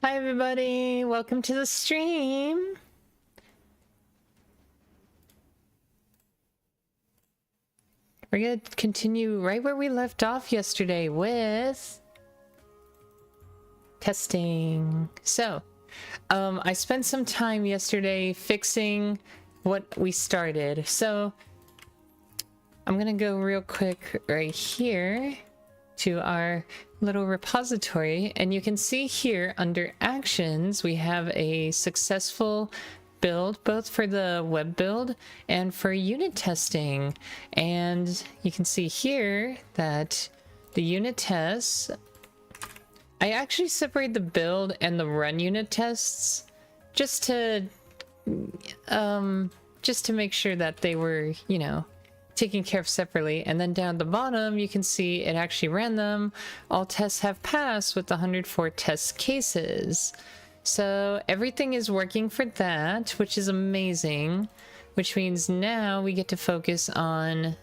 Hi everybody, welcome to the stream. We're gonna continue right where we left off yesterday with testing. So, I spent some time yesterday fixing what we started. So, I'm gonna go real quick right here to our little repository, and you can see here under actions we have a successful build both for the web build and for unit testing. And you can see here that the unit tests, I actually separate the build and the run unit tests just to make sure that they were, you know, taken care of separately. And then down at the bottom you can see it actually ran them. All tests have passed with 104 test cases. So everything is working for that, which is amazing, which means now we get to focus on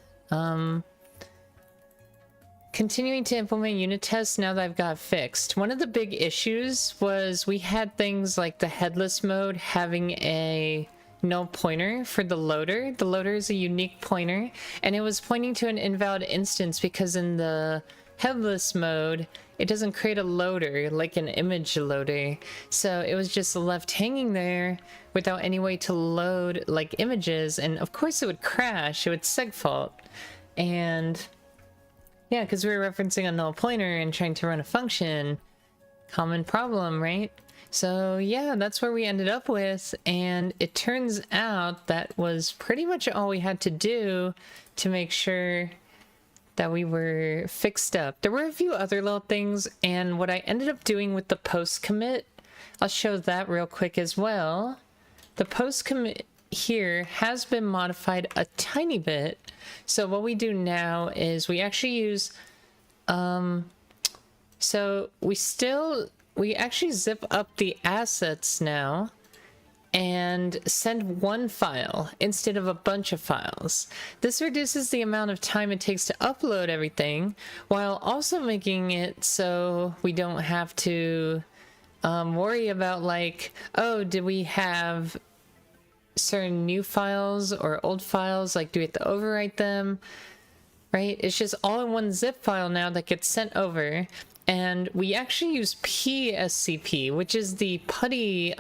continuing to implement unit tests now that I've got fixed. One of the big issues was we had things like the headless mode having a null pointer for the loader. The loader is a unique pointer, and it was pointing to an invalid instance because in the headless mode it doesn't create a loader like an image loader. So it was just left hanging there without any way to load like images, and of course it would crash, it would segfault. And yeah, because we were referencing a null pointer and trying to run a function. Common problem, right? So yeah, that's where we ended up with, and it turns out that was pretty much all we had to do to make sure that we were fixed up. There were a few other little things, and what I ended up doing with the post commit, I'll show that real quick as well. The post commit here has been modified a tiny bit. So what we do now is we actually use so we actually zip up the assets now and send one file instead of a bunch of files. This reduces the amount of time it takes to upload everything, while also making it so we don't have to worry about like, oh, did we have certain new files or old files, like do we have to overwrite them, right? It's just all in one zip file now that gets sent over. And we actually use PSCP, which is the PuTTY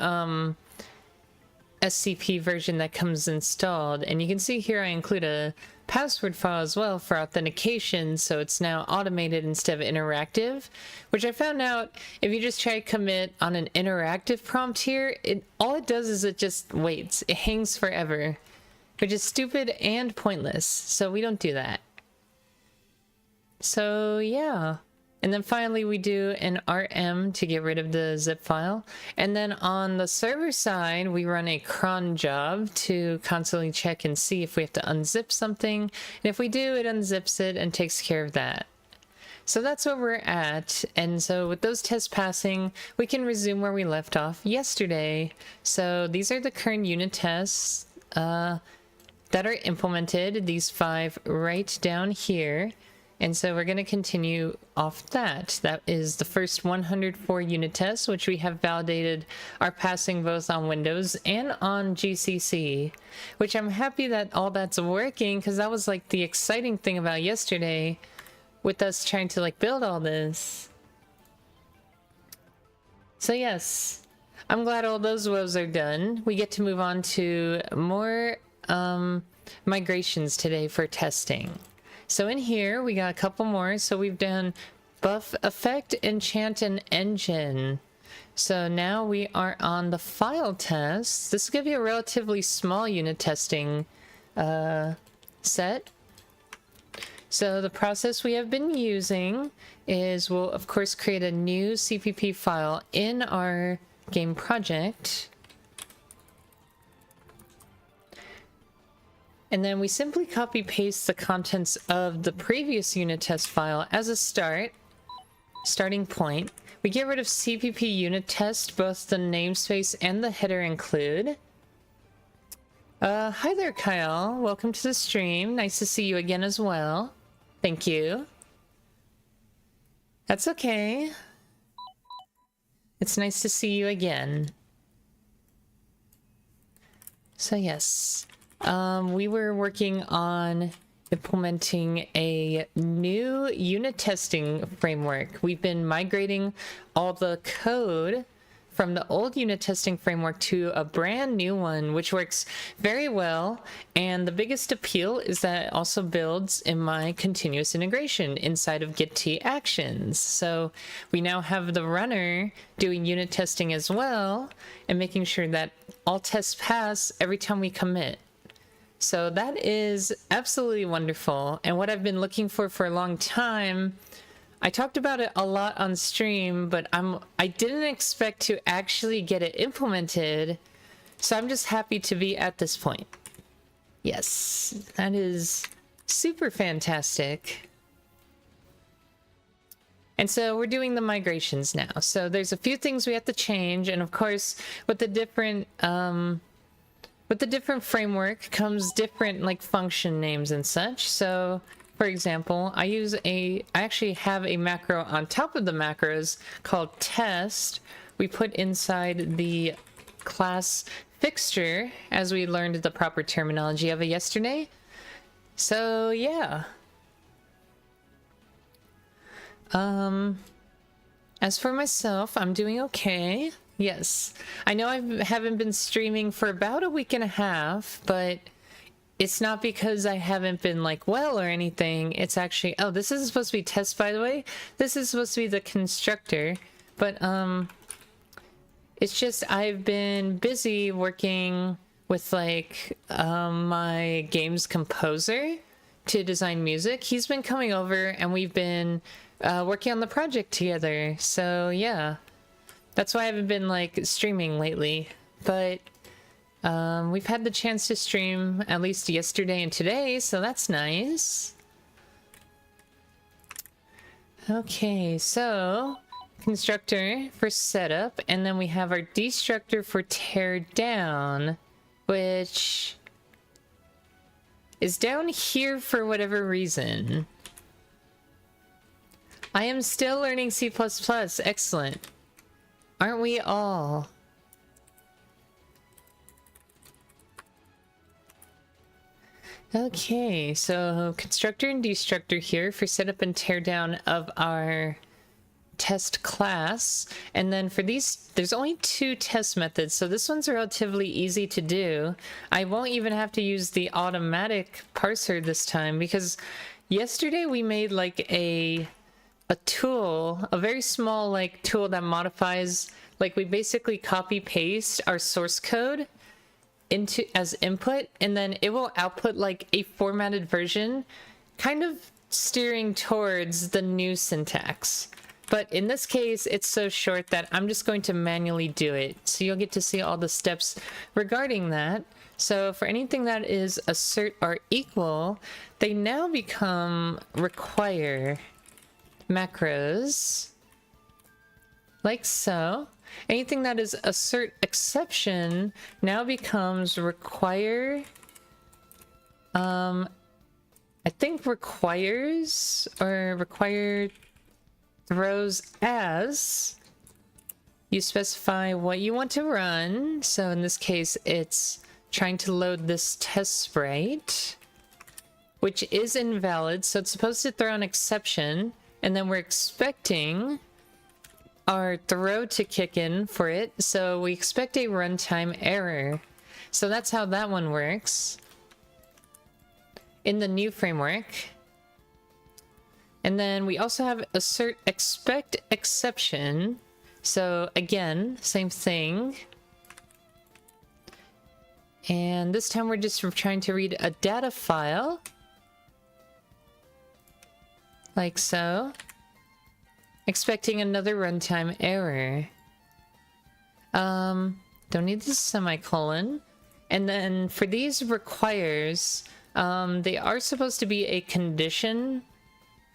SCP version that comes installed. And you can see here I include a password file as well for authentication, so it's now automated instead of interactive, which I found out if you just try to commit on an interactive prompt here, all it does is it just waits. It hangs forever, which is stupid and pointless, so we don't do that. So yeah. And then finally we do an RM to get rid of the zip file. And then on the server side, we run a cron job to constantly check and see if we have to unzip something. And if we do, it unzips it and takes care of that. So that's where we're at. And so with those tests passing, we can resume where we left off yesterday. So these are the current unit tests that are implemented, these 5 right down here. And so we're going to continue off that. That is the first 104 unit tests, which we have validated are passing both on Windows and on GCC, which I'm happy that all that's working, because that was like the exciting thing about yesterday with us trying to like build all this. So yes, I'm glad all those woes are done. We get to move on to more migrations today for testing. So in here, we got a couple more. So we've done buff, effect, enchant, and engine. So now we are on the file test. This is going to be a relatively small unit testing set. So the process we have been using is we'll, of course, create a new CPP file in our game project. And then we simply copy paste the contents of the previous unit test file as a starting point. We get rid of CPP unit test, both the namespace and the header include. Hi there, Kyle. Welcome to the stream. Nice to see you again as well. Thank you. That's okay. It's nice to see you again. So yes, we were working on implementing a new unit testing framework. We've been migrating all the code from the old unit testing framework to a brand new one, which works very well. And the biggest appeal is that it also builds in my continuous integration inside of Git actions. So we now have the runner doing unit testing as well and making sure that all tests pass every time we commit. So that is absolutely wonderful. And what I've been looking for a long time, I talked about it a lot on stream, but I didn't expect to actually get it implemented. So I'm just happy to be at this point. Yes, that is super fantastic. And so we're doing the migrations now. So there's a few things we have to change. And of course, with the different framework comes different like function names and such. So for example, I actually have a macro on top of the macros called test. We put inside the class fixture as we learned the proper terminology of it yesterday. So yeah. As for myself, I'm doing okay. Yes. I know I haven't been streaming for about a week and a half, but it's not because I haven't been like well or anything. It's actually, oh, this is supposed to be test, by the way. This is supposed to be the constructor, but it's just I've been busy working with like my game's composer to design music. He's been coming over and we've been working on the project together. So yeah, that's why I haven't been like streaming lately, but we've had the chance to stream at least yesterday and today, so that's nice. Okay, so constructor for setup, and then we have our destructor for tear down, which is down here for whatever reason. I am still learning C++. Excellent. Aren't we all? Okay, so constructor and destructor here for setup and teardown of our test class. And then for these, there's only 2 test methods, so this one's relatively easy to do. I won't even have to use the automatic parser this time because yesterday we made like a tool, a very small like tool that modifies, like we basically copy paste our source code into as input, and then it will output like a formatted version, kind of steering towards the new syntax. But in this case, it's so short that I'm just going to manually do it. So you'll get to see all the steps regarding that. So for anything that is assert or equal, they now become require macros, like so. Anything that is assert exception now becomes require, I think requires or require throws as you specify what you want to run. So in this case, it's trying to load this test sprite, which is invalid. So it's supposed to throw an exception, and then we're expecting our throw to kick in for it, so we expect a runtime error. So that's how that one works in the new framework. And then we also have assert expect exception. So again, same thing. And this time we're just trying to read a data file, like so. Expecting another runtime error. Don't need the semicolon. And then for these requires, they are supposed to be a condition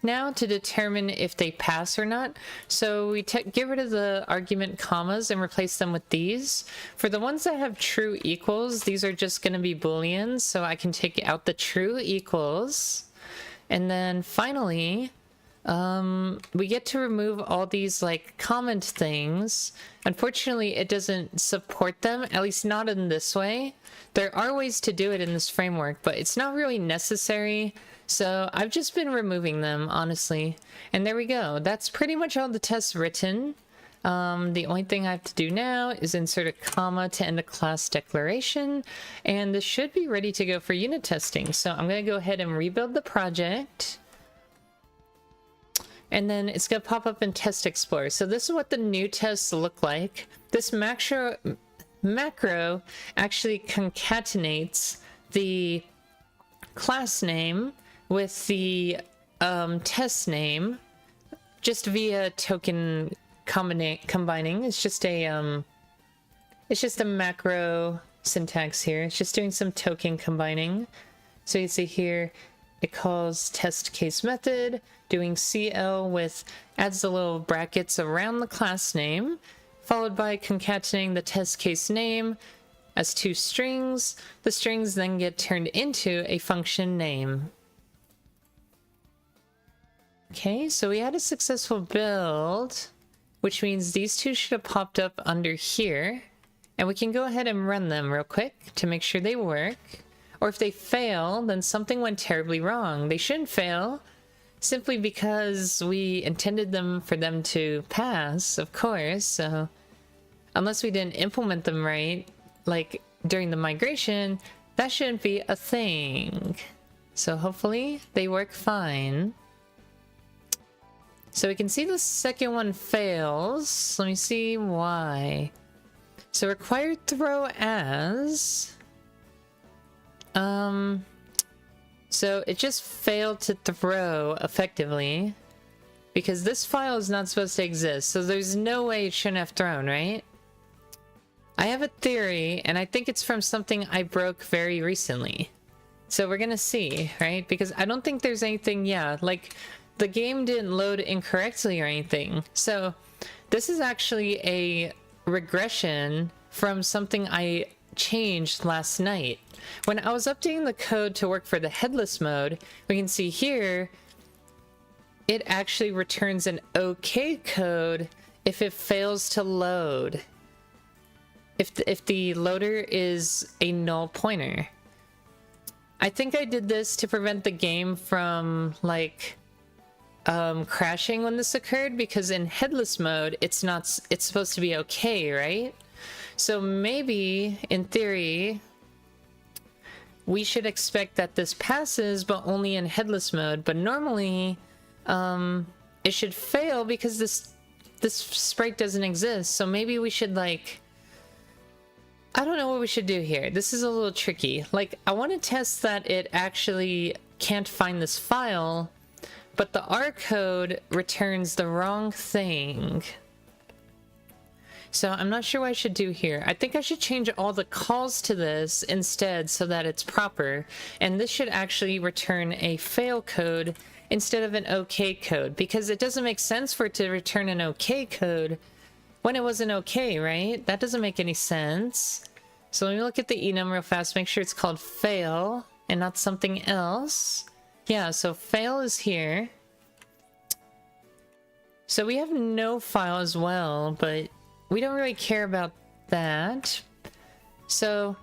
now to determine if they pass or not. So we get rid of the argument commas and replace them with these. For the ones that have true equals, these are just going to be booleans, so I can take out the true equals. And then finally, we get to remove all these like comment things. Unfortunately, it doesn't support them, at least not in this way. There are ways to do it in this framework, but it's not really necessary. So I've just been removing them, honestly. And there we go. That's pretty much all the tests written. The only thing I have to do now is insert a comma to end a class declaration, and this should be ready to go for unit testing. So I'm going to go ahead and rebuild the project, and then it's going to pop up in Test Explorer. So this is what the new tests look like. This macro actually concatenates the class name with the test name just via token combining. It's just a macro syntax here. It's just doing some token combining. So you can see here it calls test case method, doing CL with adds the little brackets around the class name, followed by concatenating the test case name as two strings. The strings then get turned into a function name. Okay, so we had a successful build, which means these two should have popped up under here, and we can go ahead and run them real quick to make sure they work. Or if they fail, then something went terribly wrong. They shouldn't fail, simply because we intended them for them to pass, of course, so unless we didn't implement them right, like during the migration, that shouldn't be a thing. So hopefully they work fine. So we can see the second one fails. Let me see why. So required throw as... So it just failed to throw effectively because this file is not supposed to exist. So there's no way it shouldn't have thrown, right? I have a theory, and I think it's from something I broke very recently. So we're gonna see, right? Because I don't think there's anything, yeah, like the game didn't load incorrectly or anything. So this is actually a regression from something I changed last night. When I was updating the code to work for the headless mode, we can see here, it actually returns an OK code if it fails to load. If the loader is a null pointer. I think I did this to prevent the game from like crashing when this occurred, because in headless mode it's supposed to be okay, right? So maybe in theory we should expect that this passes, but only in headless mode. But normally it should fail because this sprite doesn't exist. So maybe we should like, I don't know what we should do here. This is a little tricky. Like, I want to test that it actually can't find this file, but the R code returns the wrong thing. So I'm not sure what I should do here. I think I should change all the calls to this instead so that it's proper. And this should actually return a fail code instead of an OK code, because it doesn't make sense for it to return an OK code when it wasn't okay, right? That doesn't make any sense. So let me look at the enum real fast, make sure it's called fail and not something else. Yeah, so fail is here. So we have no file as well, but we don't really care about that. So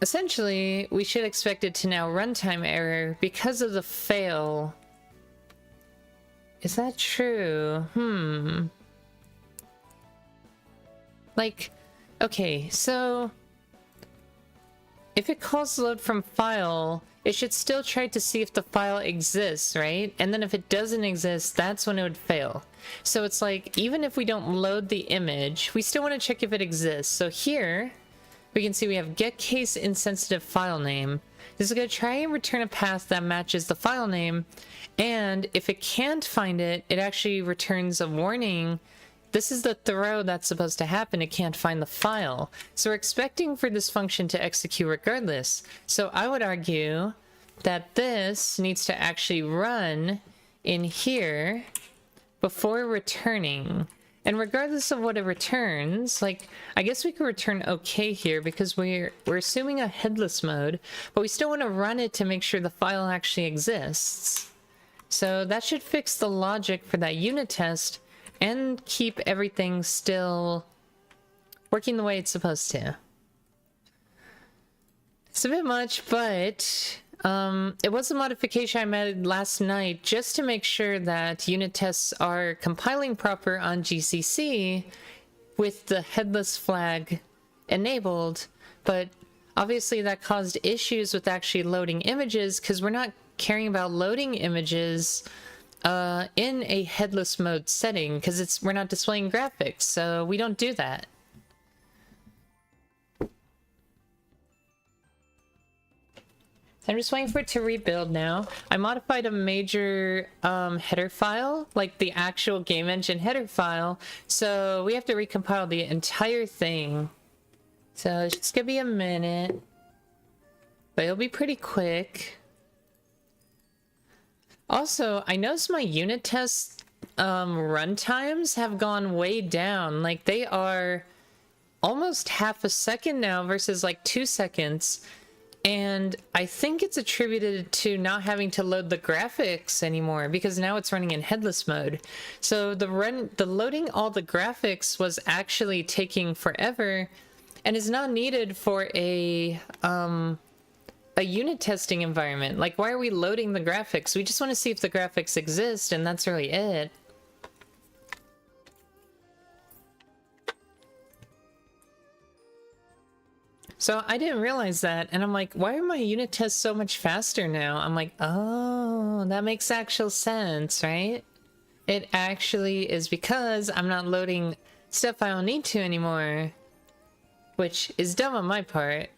essentially, we should expect it to now runtime error because of the fail. Is that true? Like, okay, so if it calls load from file, it should still try to see if the file exists, right? And then if it doesn't exist, that's when it would fail. So it's like, even if we don't load the image, we still want to check if it exists. So here, we can see we have get case insensitive file name. This is going to try and return a path that matches the file name. And if it can't find it, it actually returns a warning. This is the throw that's supposed to happen. It can't find the file. So we're expecting for this function to execute regardless. So I would argue that this needs to actually run in here before returning. And regardless of what it returns, like, I guess we could return okay here because we're assuming a headless mode, but we still want to run it to make sure the file actually exists. So that should fix the logic for that unit test and keep everything still working the way it's supposed to. It's a bit much, but it was a modification I made last night just to make sure that unit tests are compiling proper on GCC with the headless flag enabled, but obviously that caused issues with actually loading images because we're not caring about loading images in a headless mode setting because we're not displaying graphics, so we don't do that. I'm just waiting for it to rebuild now. I modified a major header file, like the actual game engine header file, so we have to recompile the entire thing. So it's just gonna be a minute, but it'll be pretty quick. Also, I noticed my unit test run times have gone way down. Like, they are almost half a second now versus like 2 seconds. And I think it's attributed to not having to load the graphics anymore because now it's running in headless mode. So the loading all the graphics was actually taking forever and is not needed for a unit testing environment. Like, why are we loading the graphics? We just want to see if the graphics exist, and that's really it. So I didn't realize that, and I'm like, why are my unit tests so much faster now? I'm like, oh, that makes actual sense, right? It actually is because I'm not loading stuff I don't need to anymore, which is dumb on my part.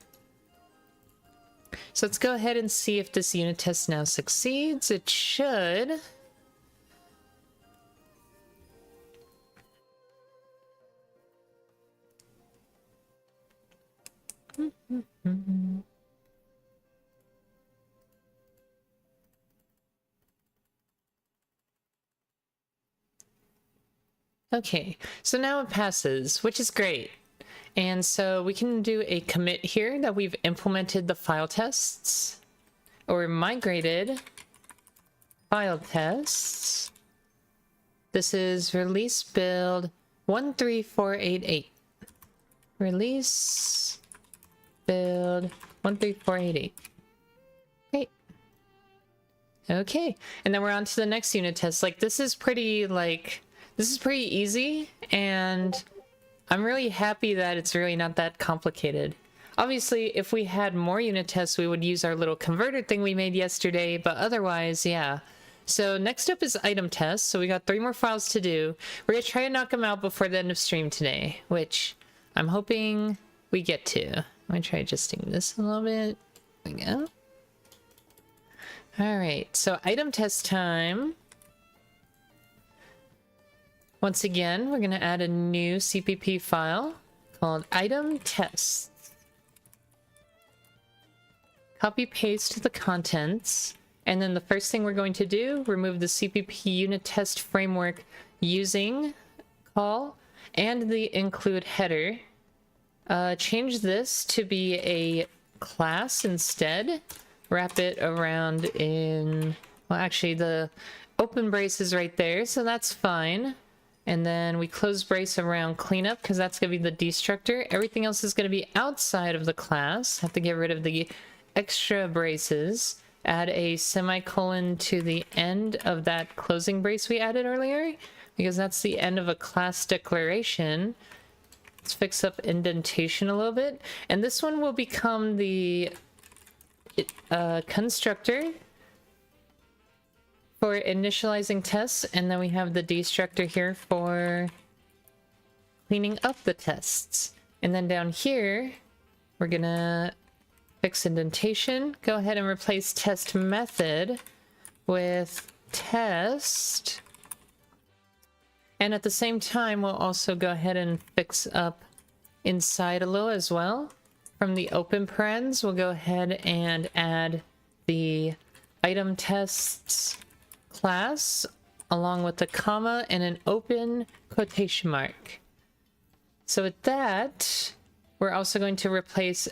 So let's go ahead and see if this unit test now succeeds. It should. Okay, so now it passes, which is great. And so we can do a commit here that we've implemented the file tests, or migrated file tests. This is release build 13488. Release build 13488. Great. Okay, and then we're on to the next unit test. Like, this is pretty easy, and I'm really happy that it's really not that complicated. Obviously, if we had more unit tests, we would use our little converter thing we made yesterday, but otherwise, yeah. So next up is item tests. So we got 3 more files to do. We're gonna try to knock them out before the end of stream today, which I'm hoping we get to. I'm gonna try adjusting this a little bit. There we go. All right, so item test time. Once again, we're going to add a new CPP file called item tests. Copy paste the contents, and then the first thing we're going to do, remove the CPP unit test framework using call and the include header. Change this to be a class instead. Wrap it around in, well, actually the open brace is right there, so that's fine. And then we close brace around cleanup because that's going to be the destructor. Everything else is going to be outside of the class. Have to get rid of the extra braces. Add a semicolon to the end of that closing brace we added earlier because that's the end of a class declaration. Let's fix up indentation a little bit. And this one will become the constructor for initializing tests, and then we have the destructor here for cleaning up the tests. And then down here, we're gonna fix indentation. Go ahead and replace test method with test. And at the same time, we'll also go ahead and fix up inside a little as well. From the open parens, we'll go ahead and add the item tests class along with a comma and an open quotation mark. So with that, we're also going to replace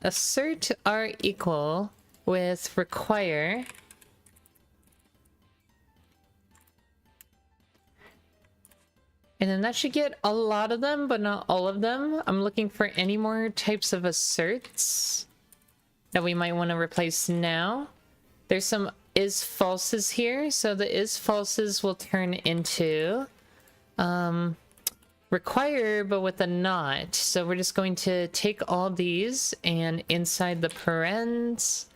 assert r equal with require. And then that should get a lot of them, but not all of them. I'm looking for any more types of asserts that we might want to replace now. There's some is falses here, so the is falses will turn into require, but with a not. So we're just going to take all these, and inside the parens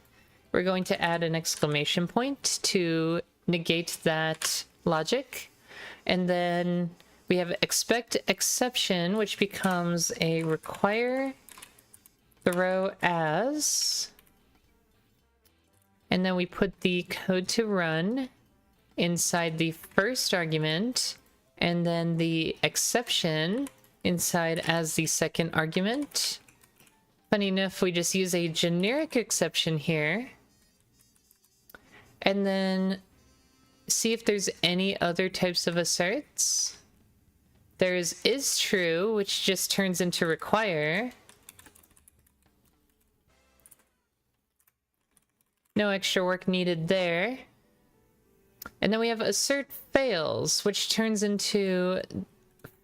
we're going to add an exclamation point to negate that logic. And then we have expect exception, which becomes a require throw as, and then we put the code to run inside the first argument, and then the exception inside as the second argument. Funny enough, we just use a generic exception here, and then see if there's any other types of asserts. There's is true, which just turns into require. No extra work needed there. And then we have assert fails, which turns into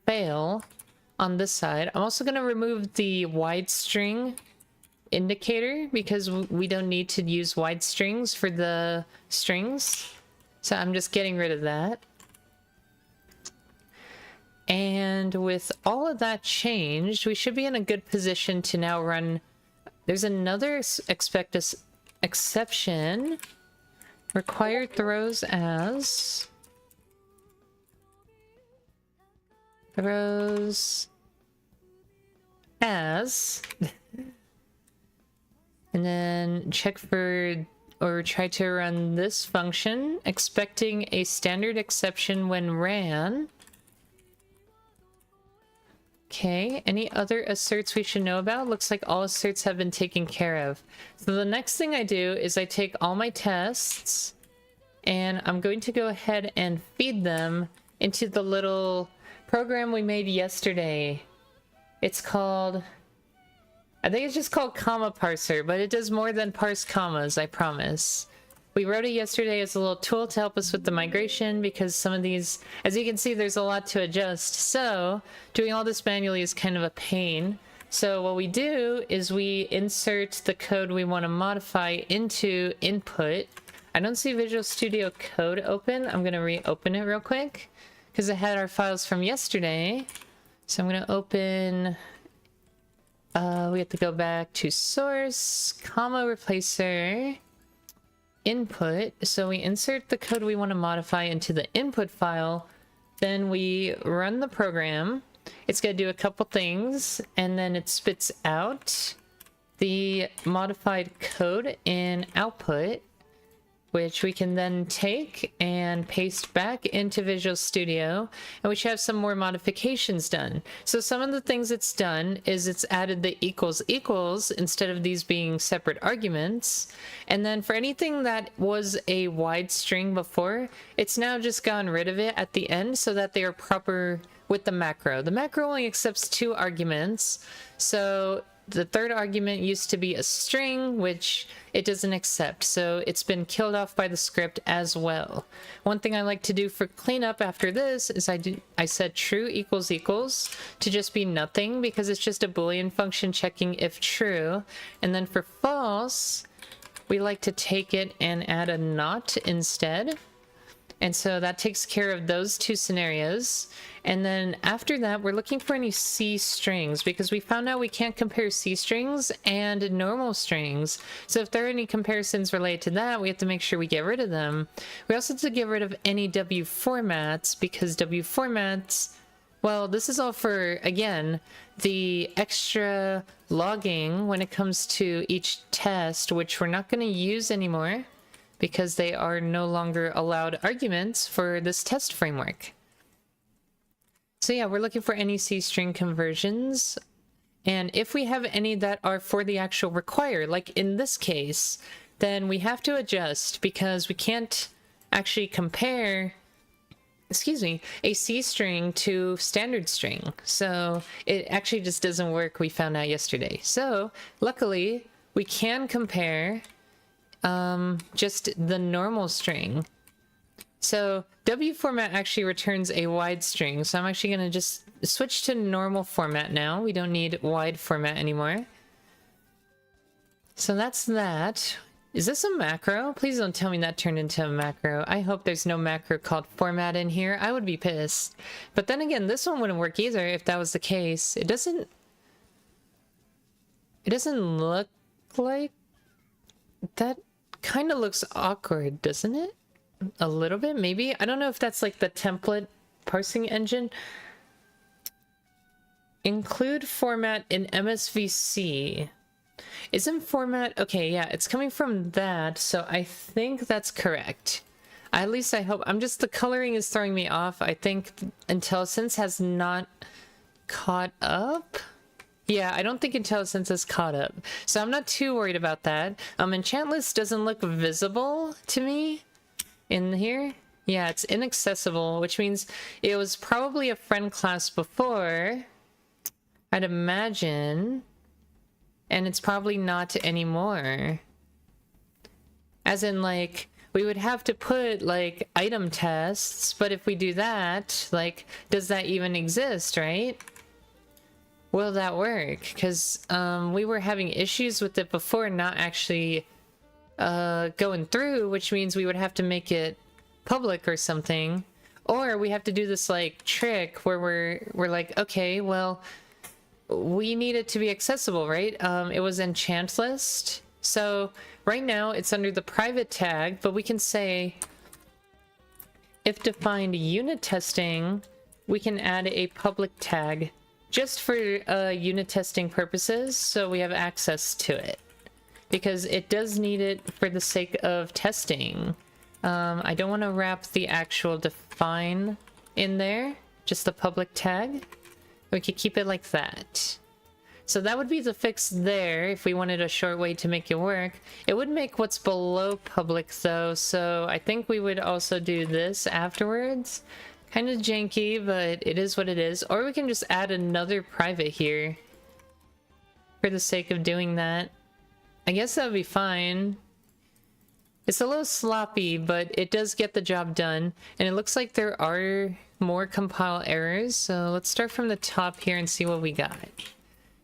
fail on this side. I'm also going to remove the wide string indicator because we don't need to use wide strings for the strings. So I'm just getting rid of that. And with all of that changed, we should be in a good position to now run. There's another expect exception. Require throws as. Throws as. And then check for, or try to run this function, expecting a standard exception when ran. Okay, any other asserts we should know about? Looks like all asserts have been taken care of. So the next thing I do is I take all my tests and I'm going to go ahead and feed them into the little program we made yesterday. It's called, I think it's just called comma parser, but it does more than parse commas, I promise. We wrote it yesterday as a little tool to help us with the migration because some of these, as you can see, there's a lot to adjust. So doing all this manually is kind of a pain. So what we do is we insert the code we want to modify into input. I don't see Visual Studio Code open. I'm going to reopen it real quick because it had our files from yesterday. So I'm going to open, we have to go back to source, comma replacer, input. So we insert the code we want to modify into the input file, then we run the program. It's going to do a couple things, and then it spits out the modified code in output, which we can then take and paste back into Visual Studio, and we should have some more modifications done. So some of the things it's done is it's added the equals equals instead of these being separate arguments. And then for anything that was a wide string before, it's now just gotten rid of it at the end so that they are proper with the macro. The macro only accepts 2 arguments, so the third argument used to be a string, which it doesn't accept, so it's been killed off by the script as well. One thing I like to do for cleanup after this is I set true equals equals to just be nothing because it's just a Boolean function checking if true. And then for false, we like to take it and add a not instead. And so that takes care of those 2 scenarios. And then after that, we're looking for any C strings because we found out we can't compare C strings and normal strings. So if there are any comparisons related to that, we have to make sure we get rid of them. We also have to get rid of any W formats because W formats, well, this is all for, again, the extra logging when it comes to each test, which we're not going to use anymore, because they are no longer allowed arguments for this test framework. So yeah, we're looking for any C string conversions. And if we have any that are for the actual require, like in this case, then we have to adjust because we can't actually compare, excuse me, a C string to standard string. So it actually just doesn't work, we found out yesterday. So luckily we can compare just the normal string. So W format actually returns a wide string. So I'm actually going to just switch to normal format now. We don't need wide format anymore. So that's that. Is this a macro? Please don't tell me that turned into a macro. I hope there's no macro called format in here. I would be pissed. But then again, this one wouldn't work either if that was the case. It doesn't look like... That kind of looks awkward, doesn't it? A little bit, maybe? I don't know if that's like the template parsing engine. Include format in MSVC. Isn't format... Okay, yeah, it's coming from that, so I think that's correct. At least I hope... the coloring is throwing me off. I think IntelliSense has not caught up. Yeah, I don't think IntelliSense has caught up. So I'm not too worried about that. Enchant list doesn't look visible to me in here. Yeah, it's inaccessible, which means it was probably a friend class before, I'd imagine. And it's probably not anymore. As in, like, we would have to put, like, item tests, but if we do that, like, does that even exist, right? Will that work? Because we were having issues with it before not actually going through, which means we would have to make it public or something. Or we have to do this, like, trick where we're like, okay, well... we need it to be accessible, right? It was enchant list. So right now it's under the private tag, but we can say if defined unit testing, we can add a public tag just for unit testing purposes. So we have access to it because it does need it for the sake of testing. I don't want to wrap the actual define in there, just the public tag. We could keep it like that. So that would be the fix there if we wanted a short way to make it work. It would make what's below public though, so I think we would also do this afterwards. Kind of janky, but it is what it is. Or we can just add another private here for the sake of doing that. I guess that would be fine. It's a little sloppy, but it does get the job done. And it looks like there are more compile errors. So let's start from the top here and see what we got.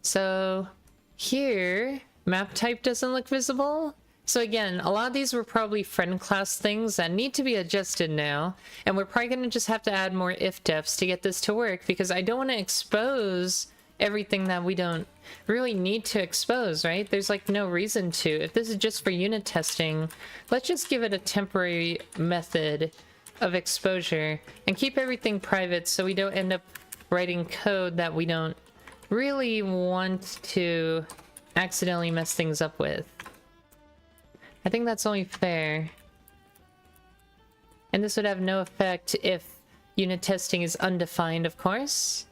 So here, map type doesn't look visible. So again, a lot of these were probably friend class things that need to be adjusted now. And we're probably going to just have to add more if defs to get this to work because I don't want to expose everything that we don't really need to expose, right? There's like no reason to. If this is just for unit testing, let's just give it a temporary method of exposure and keep everything private so we don't end up writing code that we don't really want to accidentally mess things up with. I think that's only fair. And this would have no effect if unit testing is undefined, of course.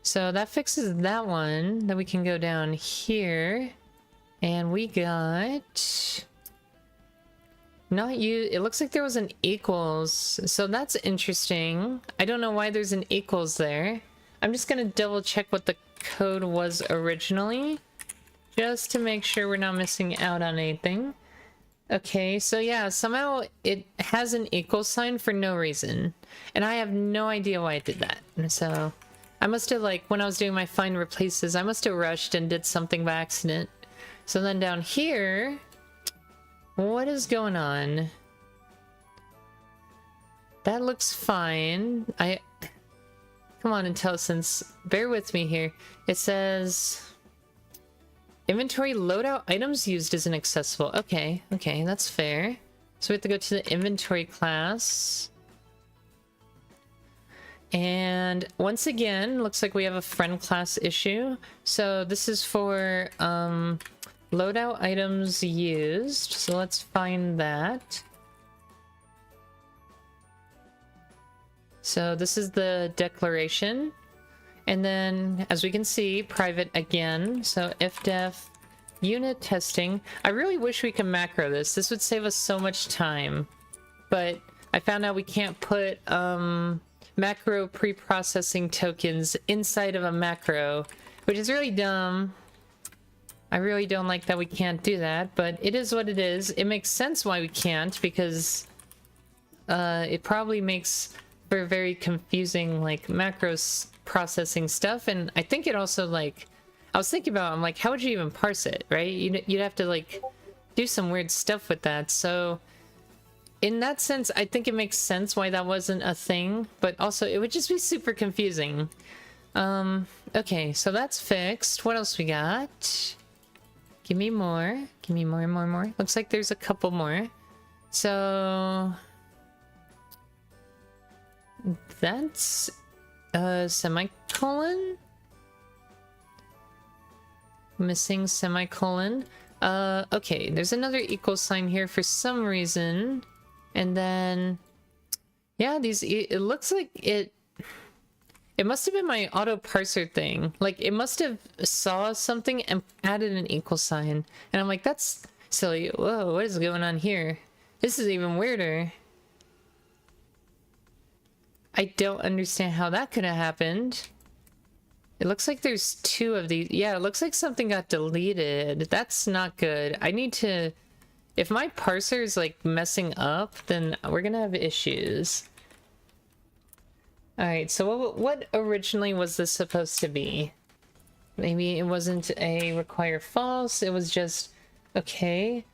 So that fixes that one. Then we can go down here. And we got... not you. It looks like there was an equals. So that's interesting. I don't know why there's an equals there. I'm just going to double check what the code was originally. Just to make sure we're not missing out on anything. Okay, so yeah, somehow it has an equal sign for no reason. And I have no idea why it did that. So... I must have, like, when I was doing my find replaces, I must have rushed and did something by accident. So then down here, what is going on? That looks fine. Come on, IntelliSense, bear with me here. It says, inventory loadout items used isn't accessible. Okay, that's fair. So we have to go to the inventory class. And once again, looks like we have a friend class issue. So this is for loadout items used. So let's find that. So this is the declaration. And then, as we can see, private again. So ifdef unit testing. I really wish we could macro this. This would save us so much time. But I found out we can't put... macro pre-processing tokens inside of a macro, which is really dumb. I really don't like that we can't do that, but it is what it is. It makes sense why we can't, because it probably makes for very confusing like macros processing stuff. And I think it also like, I was thinking about, I'm like, how would you even parse it, right? You'd have to like do some weird stuff with that. So in that sense, I think it makes sense why that wasn't a thing, but also it would just be super confusing. Okay, so that's fixed. What else we got? Give me more. Give me more. Looks like there's a couple more. So that's a semicolon. Missing semicolon. Okay, there's another equal sign here for some reason. And then, yeah, it looks like it must have been my auto parser thing. Like, it must have saw something and added an equal sign. And I'm like, that's silly. Whoa, what is going on here? This is even weirder. I don't understand how that could have happened. It looks like there's two of these. Yeah, it looks like something got deleted. That's not good. I need to... If my parser is like messing up, then we're gonna have issues. Alright, so what originally was this supposed to be? Maybe it wasn't a require false, it was just... Okay.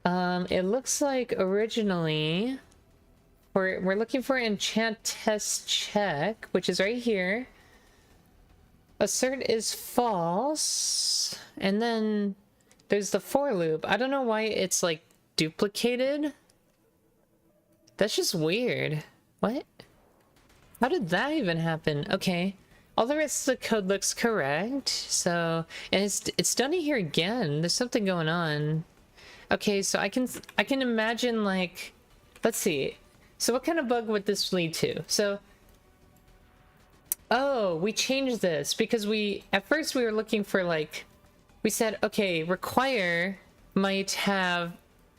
It looks like originally... We're looking for enchant test check, which is right here. Assert is false. And then there's the for loop. I don't know why it's like duplicated. That's just weird. What? How did that even happen? Okay. All the rest of the code looks correct. So, and it's done it here again. There's something going on. Okay, so I can imagine like, let's see. So what kind of bug would this lead to? So, oh, we changed this because at first we were looking for like, we said, okay, require might have,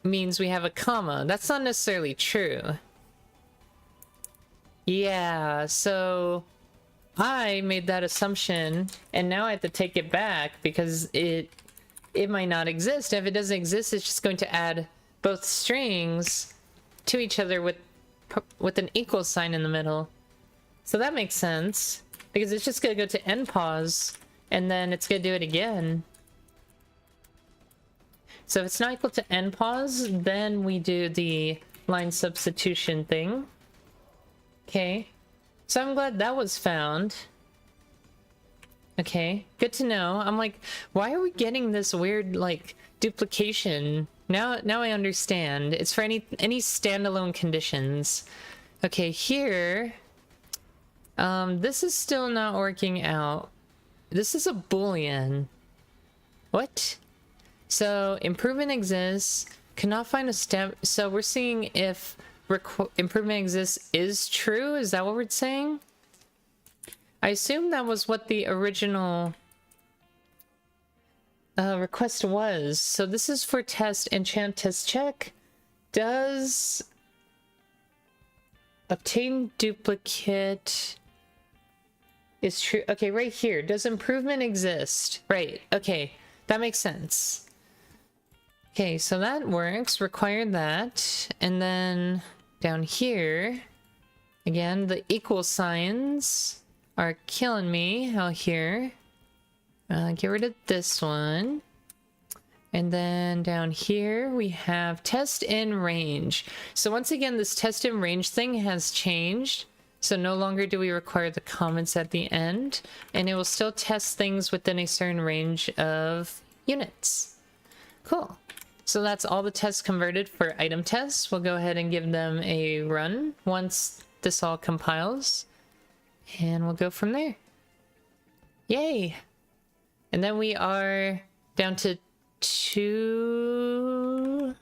means we have a comma. That's not necessarily true. Yeah, so I made that assumption and now I have to take it back because it might not exist. If it doesn't exist, it's just going to add both strings to each other with an equal sign in the middle. So that makes sense because it's just gonna go to end pause and then it's gonna do it again. So if it's not equal to end pause, then we do the line substitution thing. Okay, so I'm glad that was found. Okay, good to know. I'm like, why are we getting this weird like duplication? Now I understand. It's for any standalone conditions. Okay, here, this is still not working out. This is a Boolean. What? So improvement exists. Cannot find a step. So we're seeing if improvement exists is true. Is that what we're saying? I assume that was what the original request was. So this is for test enchant test check. Does obtain duplicate is true. Okay, right here. Does improvement exist? Right. Okay, that makes sense. Okay, so that works. Require that. And then down here, again, the equal signs are killing me out here. Get rid of this one. And then down here we have test in range. So once again, this test in range thing has changed. So no longer do we require the comments at the end, and it will still test things within a certain range of units. Cool. So that's all the tests converted for item tests. We'll go ahead and give them a run once this all compiles, and we'll go from there. Yay! And then we are down to two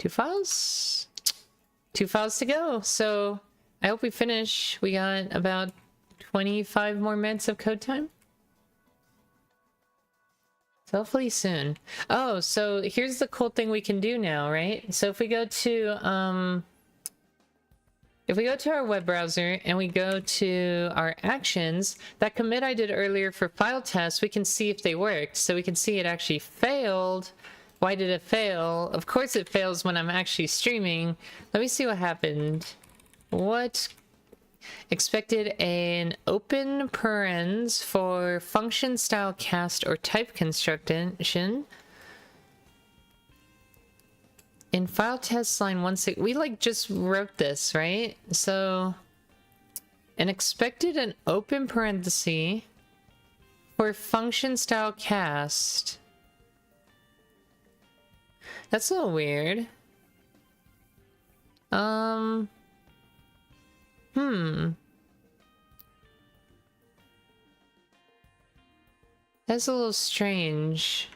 files? 2 files to go. So I hope we finish. We got about 25 more minutes of code time. So hopefully soon. Oh, so here's the cool thing we can do now, right? So if we go to our web browser and we go to our actions, that commit I did earlier for file tests, we can see if they worked. So we can see it actually failed, why did it fail? Of course it fails when I'm actually streaming. Let me see what happened. What? Expected an open parens for function style cast or type construction. In file test line 16, we like just wrote this, right? So, an expected an open parenthesis for function style cast. That's a little weird. That's a little strange.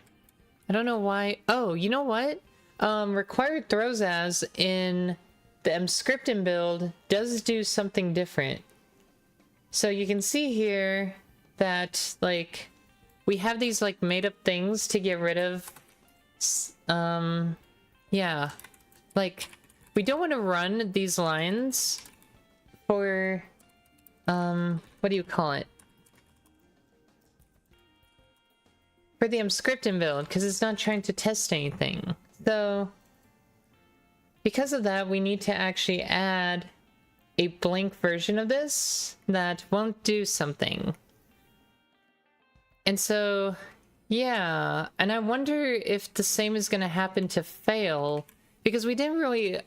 I don't know why. Oh, you know what? Required throws as in the mscripting build does do something different. So you can see here that, like, we have these, like, made-up things to get rid of, yeah. Like, we don't want to run these lines for, what do you call it? For the mscripting build, because it's not trying to test anything. So, because of that, we need to actually add a blank version of this that won't do something. And so, yeah, and I wonder if the same is going to happen to fail, because we didn't really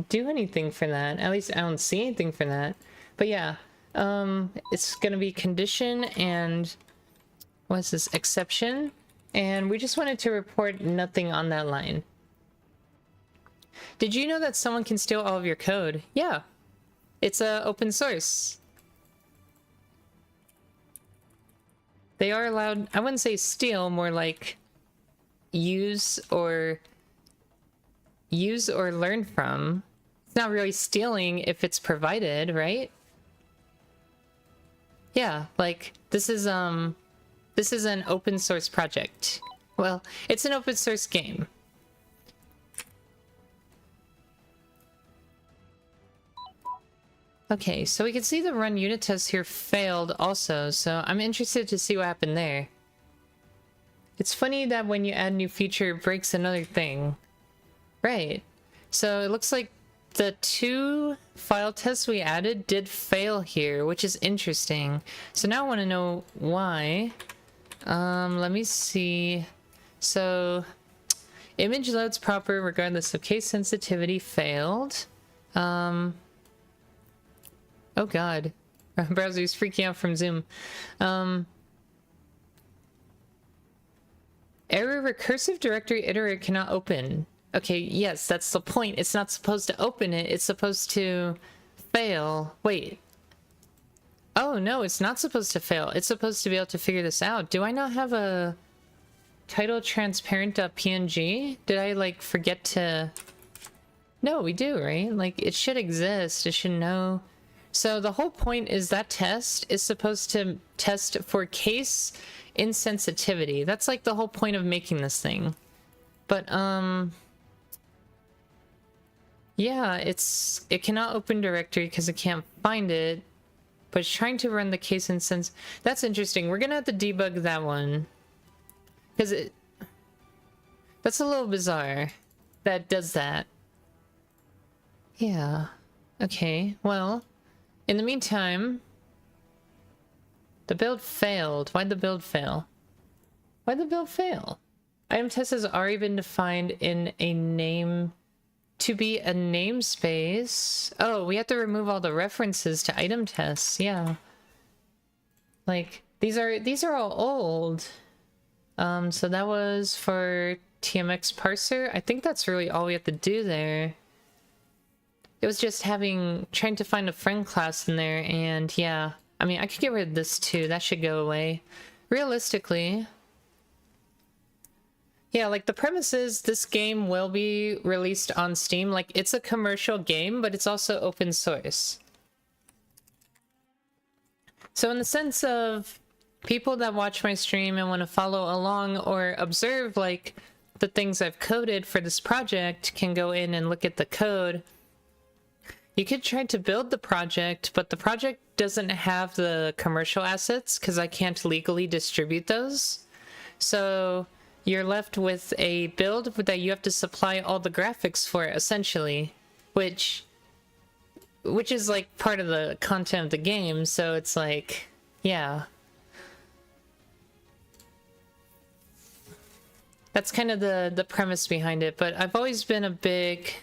do anything for that. At least I don't see anything for that. But yeah, it's going to be condition and what's this, exception, and we just wanted to report nothing on that line. Did you know that someone can steal all of your code? Yeah, it's open source. They are allowed, I wouldn't say steal, more like use or learn from. It's not really stealing if it's provided, right? Yeah, like this is an open source project. Well, it's an open source game. Okay, so we can see the run unit test here failed also, so I'm interested to see what happened there. It's funny that when you add new feature, it breaks another thing. Right. So it looks like the 2 file tests we added did fail here, which is interesting. So now I want to know why. Let me see. So, image loads proper regardless of case sensitivity failed. Oh god. Browser's freaking out from Zoom. Error recursive directory iterator cannot open. Okay, yes, that's the point. It's not supposed to open it. It's supposed to fail. Wait. Oh, no, it's not supposed to fail. It's supposed to be able to figure this out. Do I not have a title transparent.png? Did I, like, forget to... No, we do, right? Like, it should exist. It should know... So the whole point is that test is supposed to test for case insensitivity. That's like the whole point of making this thing. But yeah, it cannot open directory because it can't find it, but it's trying to run the case insens. That's interesting. We're gonna have to debug that one because that's a little bizarre that does that. Yeah. Okay. Well. In the meantime, the build failed. Why'd the build fail? Why'd the build fail? Item test has already been defined in a name to be a namespace. Oh, we have to remove all the references to item tests. Yeah. Like these are all old. So that was for TMX parser. I think that's really all we have to do there. It was just trying to find a friend class in there, and yeah. I mean, I could get rid of this too. That should go away. Realistically. Yeah, like the premise is this game will be released on Steam. Like, it's a commercial game, but it's also open source. So in the sense of people that watch my stream and want to follow along or observe, like, the things I've coded for this project can go in and look at the code. You could try to build the project, but the project doesn't have the commercial assets because I can't legally distribute those. So you're left with a build that you have to supply all the graphics for, essentially, which is like part of the content of the game, so it's like, yeah. That's kind of the premise behind it, but I've always been a big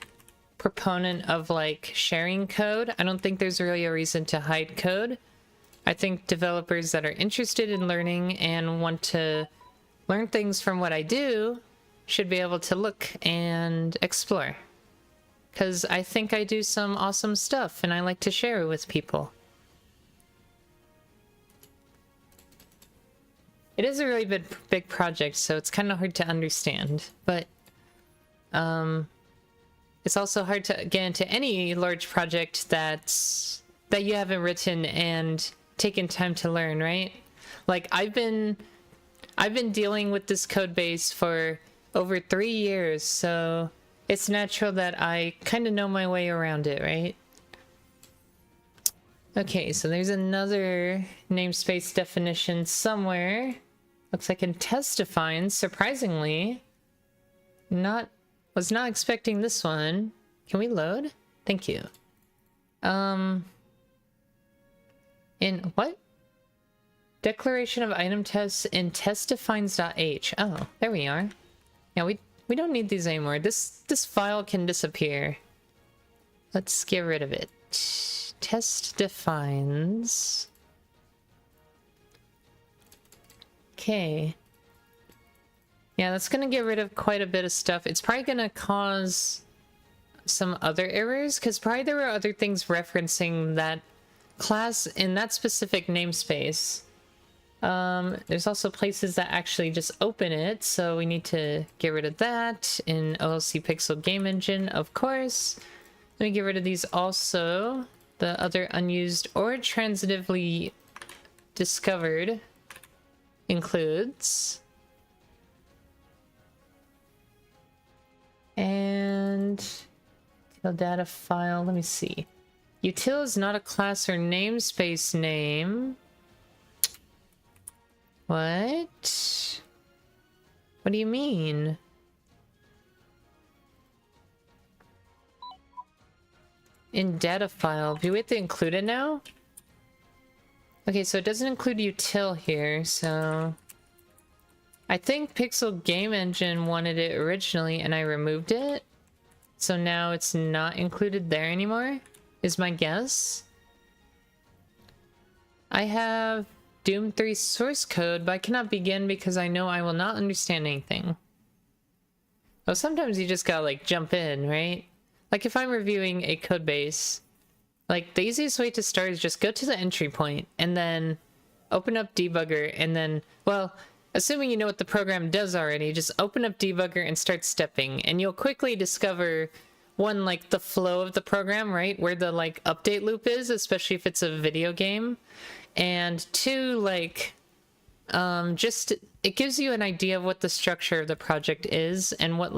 proponent of like sharing code. I don't think there's really a reason to hide code. I think developers that are interested in learning and want to learn things from what I do should be able to look and explore. Because I think I do some awesome stuff and I like to share it with people. It is a really big project, so it's kind of hard to understand, but it's also hard to get into any large project that you haven't written and taken time to learn, right? Like I've been dealing with this code base for over 3 years, so it's natural that I kind of know my way around it, right? Okay, so there's another namespace definition somewhere. Looks like in test defines, surprisingly. Was not expecting this one. Can we load? Thank you. In what? Declaration of item tests in test defines.h. Oh, there we are. Yeah, we don't need these anymore. This file can disappear. Let's get rid of it. Test defines. Okay. Yeah, that's gonna get rid of quite a bit of stuff. It's probably gonna cause some other errors, because probably there were other things referencing that class in that specific namespace. There's also places that actually just open it, so we need to get rid of that in OLC Pixel Game Engine, of course. Let me get rid of these also. The other unused or transitively discovered includes. And util data file, let me see. Util is not a class or namespace name. What? What do you mean? In data file, do we have to include it now? Okay, so it doesn't include util here, so I think Pixel Game Engine wanted it originally and I removed it. So now it's not included there anymore, is my guess. I have Doom 3 source code, but I cannot begin because I know I will not understand anything. Well, sometimes you just gotta like jump in, right? Like if I'm reviewing a code base, like the easiest way to start is just go to the entry point and then open up debugger and then, well, assuming you know what the program does already, just open up debugger and start stepping, and you'll quickly discover one, like the flow of the program, right? Where the like update loop is, especially if it's a video game. And two, like, just, it gives you an idea of what the structure of the project is and what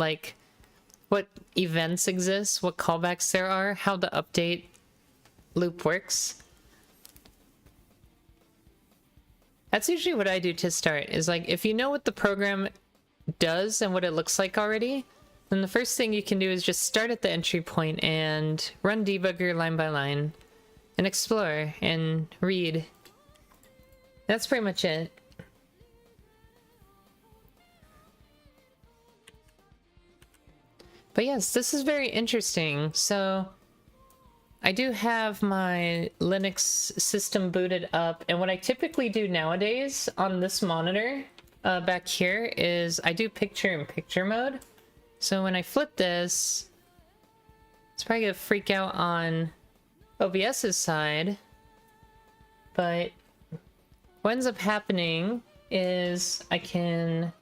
events exist, what callbacks there are, how the update loop works. That's usually what I do to start, is like, if you know what the program does and what it looks like already, then the first thing you can do is just start at the entry point and run debugger line by line and explore and read. That's pretty much it. But yes, this is very interesting. So I do have my Linux system booted up, and what I typically do nowadays on this monitor back here is I do picture-in-picture mode. So when I flip this, it's probably gonna freak out on OBS's side, but what ends up happening is I can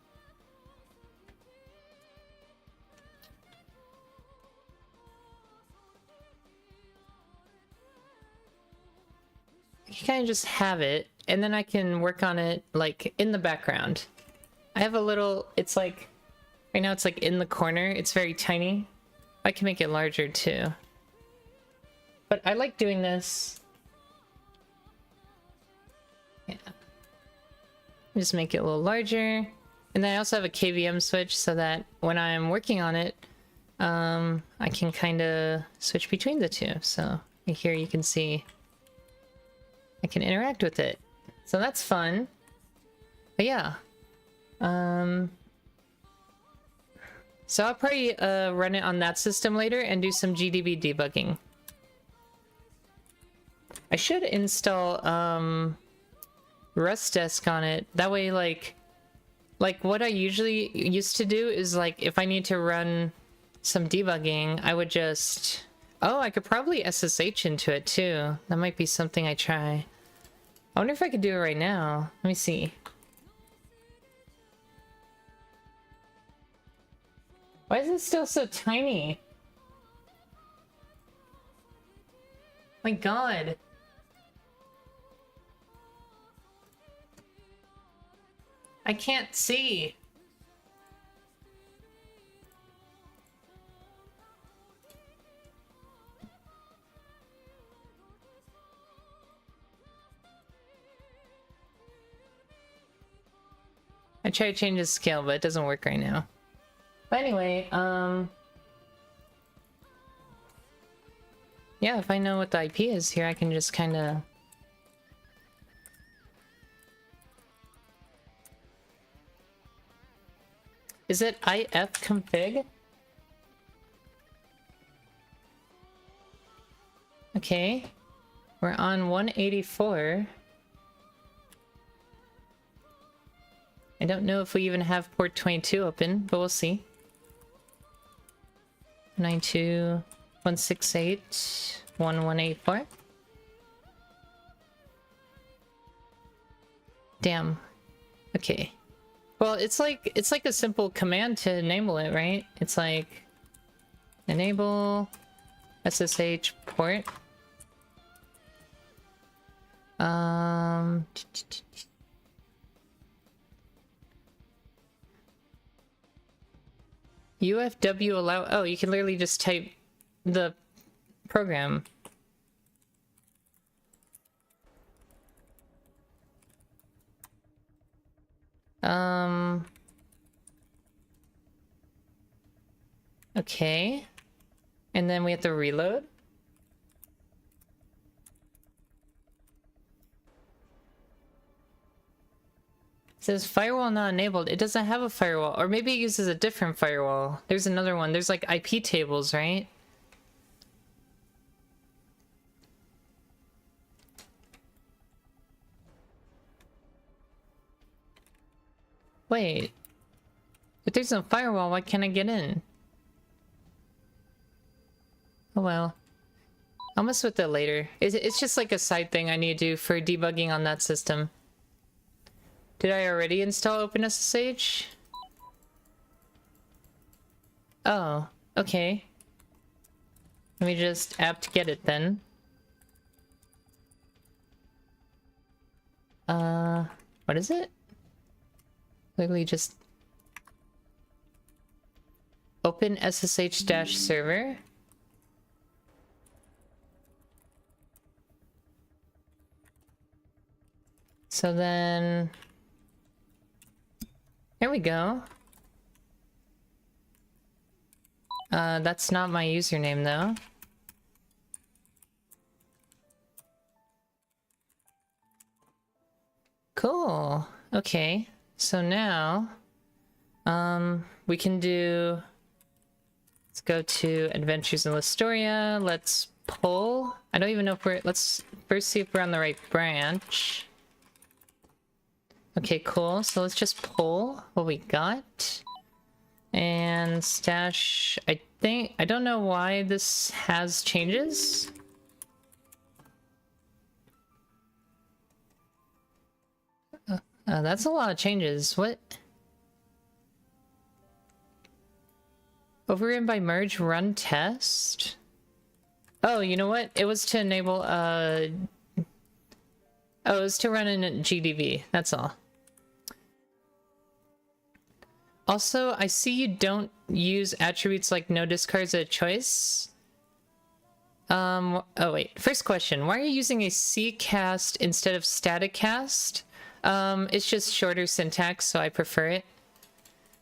kind of just have it, and then I can work on it like in the background. I have a little, it's like, right now it's like in the corner, it's very tiny. I can make it larger too. But I like doing this. Yeah. Just make it a little larger. And then I also have a KVM switch so that when I'm working on it, I can kind of switch between the two. So here you can see I can interact with it. So that's fun. But yeah. So I'll probably run it on that system later and do some GDB debugging. I should install Rust Desk on it. That way, like what I usually used to do is like if I need to run some debugging, I would just... Oh, I could probably SSH into it too. That might be something I try. I wonder if I could do it right now. Let me see. Why is it still so tiny? My god. I can't see. I try to change the scale, but it doesn't work right now. But anyway, yeah, if I know what the IP is here, I can just kind of... Is it ifconfig? Okay. We're on 184. I don't know if we even have port 22 open, but we'll see. 92.168.1184. Damn. Okay. Well, it's like a simple command to enable it, right? It's like enable SSH port. UFW allow... Oh, you can literally just type the program. Okay. And then we have to reload. It says firewall not enabled. It doesn't have a firewall. Or maybe it uses a different firewall. There's another one. There's like IP tables, right? Wait. If there's no firewall, why can't I get in? Oh well. I'll mess with it later. It's just like a side thing I need to do for debugging on that system. Did I already install OpenSSH? Oh, okay. Let me just apt get it then. What is it? Literally just open SSH-server. So then, there we go. That's not my username though. Cool. Okay. So now, we can do, let's go to Adventures in Listoria. Let's pull. I don't even know if we're, let's first see if we're on the right branch. Okay, cool. So let's just pull what we got. And stash, I think, I don't know why this has changes. That's a lot of changes. What? Overridden by merge run test? Oh, you know what? It was to enable, oh, it was to run in GDB. That's all. Also, I see you don't use attributes like no discards a choice. Oh wait, first question. Why are you using a C cast instead of static cast? It's just shorter syntax, so I prefer it.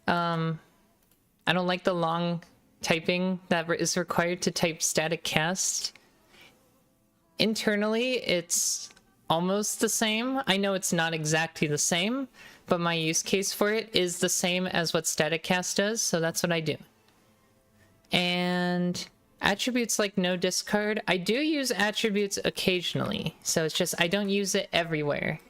I don't like the long typing that is required to type static cast. Internally, it's almost the same. I know it's not exactly the same, but my use case for it is the same as what static cast does, so that's what I do. And attributes like no discard, I do use attributes occasionally, so it's just I don't use it everywhere.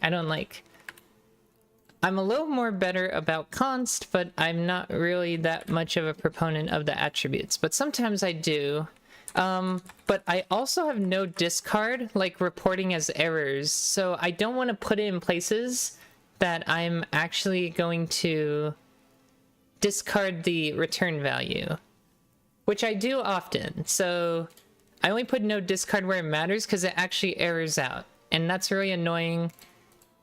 I'm a little more better about const, but I'm not really that much of a proponent of the attributes, but sometimes I do. But I also have no discard, like reporting as errors, so I don't want to put it in places that I'm actually going to discard the return value, which I do often. So I only put no discard where it matters because it actually errors out, and that's really annoying.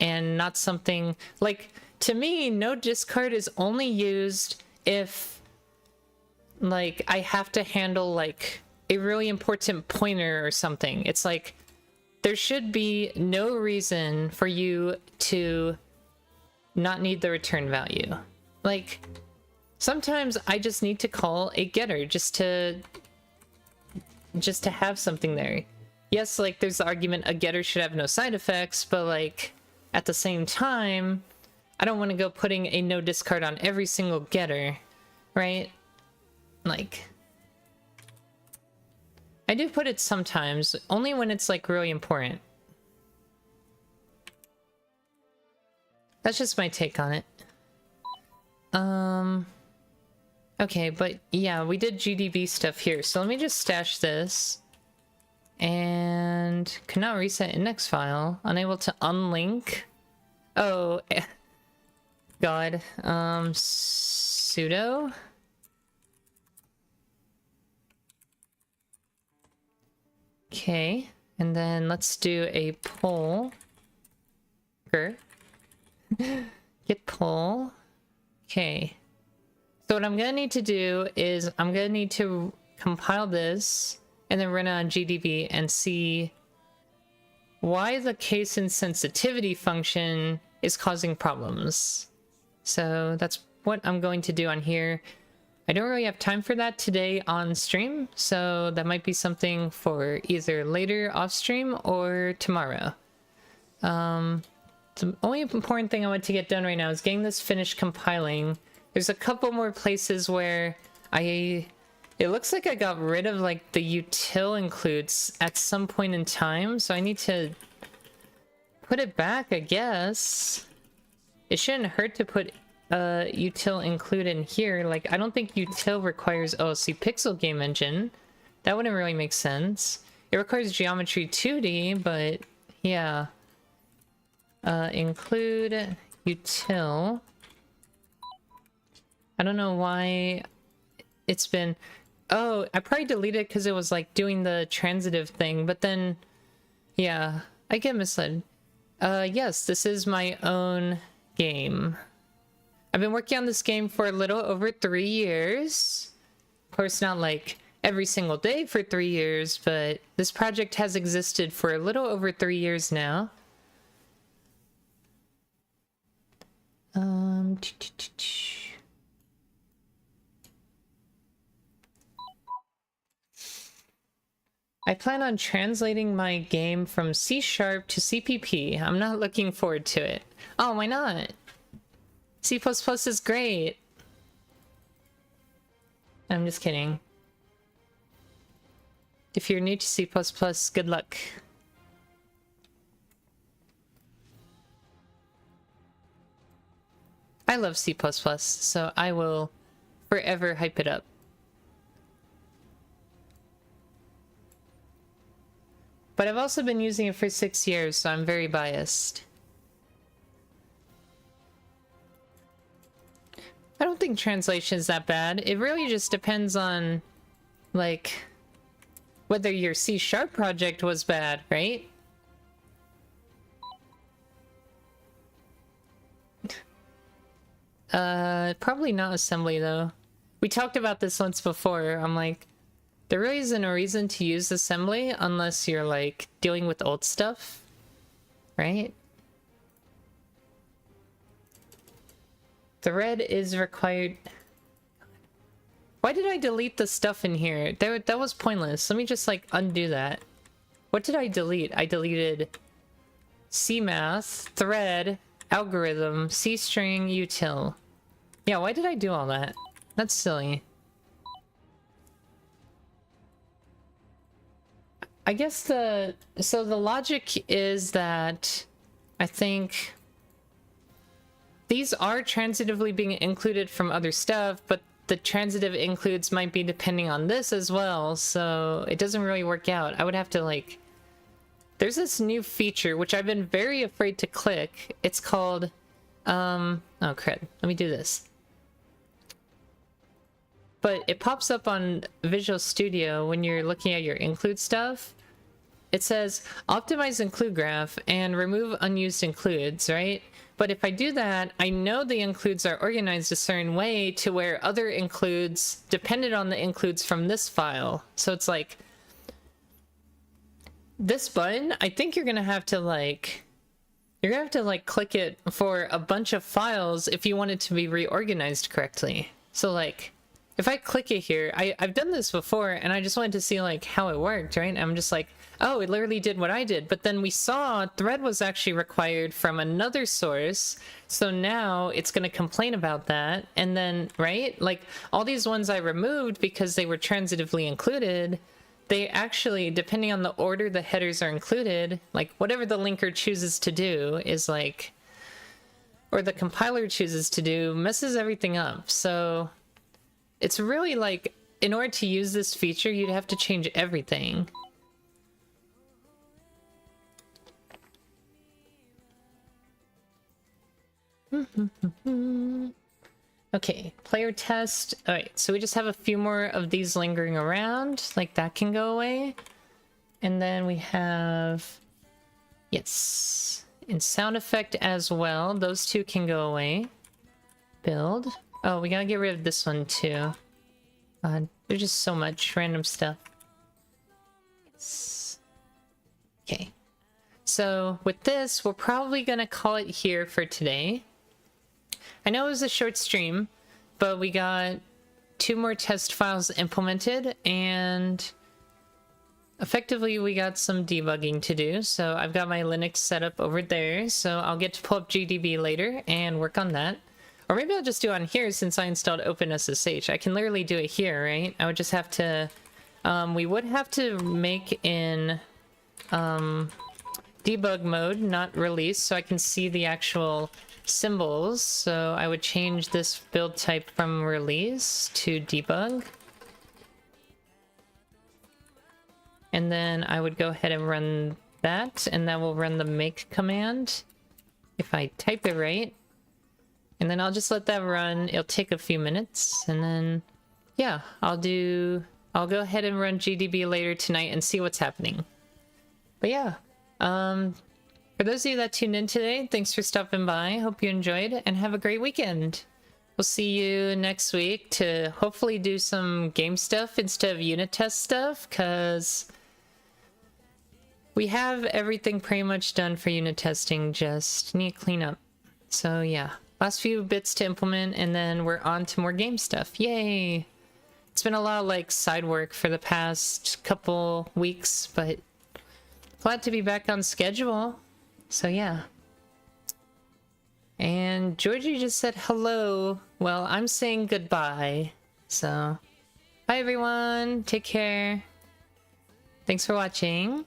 And not something like, to me, no discard is only used if like I have to handle like a really important pointer or something. It's like there should be no reason for you to not need the return value. Like sometimes I just need to call a getter just to have something there. Yes, like there's the argument a getter should have no side effects, but like at the same time, I don't want to go putting a no discard on every single getter, right? Like, I do put it sometimes, only when it's like really important. That's just my take on it. Okay, but yeah, we did GDB stuff here, so let me just stash this. And cannot reset index file. Unable to unlink. Oh, God. Sudo. Okay, and then let's do a poll. Get poll. Okay. So what I'm gonna need to do is I'm gonna need to compile this and then run it on GDB and see why the case insensitivity function is causing problems. So that's what I'm going to do on here. I don't really have time for that today on stream, so that might be something for either later off stream or tomorrow. The only important thing I want to get done right now is getting this finished compiling. There's a couple more places where it looks like I got rid of like the util includes at some point in time, so I need to put it back, I guess. It shouldn't hurt to put util include in here. Like, I don't think util requires, oh, see, pixel game engine. That wouldn't really make sense. It requires geometry 2D, but yeah. Include util. I don't know why it's been... Oh, I probably deleted it because it was like doing the transitive thing, but then, yeah, I get misled. Yes, this is my own game. I've been working on this game for a little over 3 years. Of course, not like every single day for 3 years, but this project has existed for a little over 3 years now. I plan on translating my game from C# to CPP. I'm not looking forward to it. Oh, why not? C++ is great. I'm just kidding. If you're new to C++, good luck. I love C++, so I will forever hype it up. But I've also been using it for 6 years, so I'm very biased. I don't think translation is that bad. It really just depends on, like, whether your C# project was bad, right? Probably not assembly, though. We talked about this once before. I'm like, there really isn't a reason to use assembly unless you're, like, dealing with old stuff, right? Thread is required. Why did I delete the stuff in here? That was pointless. Let me just like undo that. What did I delete? I deleted CMath, thread, algorithm, C-string, util. Yeah, why did I do all that? That's silly. I guess so the logic is that I think these are transitively being included from other stuff, but the transitive includes might be depending on this as well, so it doesn't really work out. I would have to like... There's this new feature, which I've been very afraid to click. It's called... Oh, crud. Let me do this. But it pops up on Visual Studio when you're looking at your include stuff. It says, optimize include graph and remove unused includes, right? But if I do that, I know the includes are organized a certain way to where other includes depended on the includes from this file. So it's like, this button, I think you're gonna have to like, click it for a bunch of files if you want it to be reorganized correctly. So like, if I click it here, I've done this before and I just wanted to see like how it worked, right? I'm just like, oh, it literally did what I did. But then we saw thread was actually required from another source. So now it's going to complain about that. And then, right? Like all these ones I removed because they were transitively included, they actually, depending on the order the headers are included, like whatever the linker chooses to do is like, or the compiler chooses to do, messes everything up. So it's really like, in order to use this feature, you'd have to change everything. Okay, player test. Alright, so we just have a few more of these lingering around. Like that can go away. And then we have... Yes. And sound effect as well. Those two can go away. Build. Oh, we gotta get rid of this one too. There's just so much random stuff. Okay. So with this, we're probably gonna call it here for today. I know it was a short stream, but we got 2 more test files implemented and effectively we got some debugging to do. So I've got my Linux set up over there, so I'll get to pull up GDB later and work on that. Or maybe I'll just do it on here since I installed OpenSSH. I can literally do it here, right? I would just have to... we would have to make in debug mode, not release, so I can see the actual symbols. So I would change this build type from release to debug. And then I would go ahead and run that, and that will run the make command if I type it right. And then I'll just let that run. It'll take a few minutes, and then yeah, I'll go ahead and run GDB later tonight and see what's happening. But yeah, for those of you that tuned in today, thanks for stopping by. Hope you enjoyed and have a great weekend. We'll see you next week to hopefully do some game stuff instead of unit test stuff, because we have everything pretty much done for unit testing, just need cleanup. So yeah, last few bits to implement and then we're on to more game stuff. Yay! It's been a lot of like side work for the past couple weeks, but glad to be back on schedule. So yeah. And Georgie just said hello. Well, I'm saying goodbye. So, bye everyone. Take care. Thanks for watching.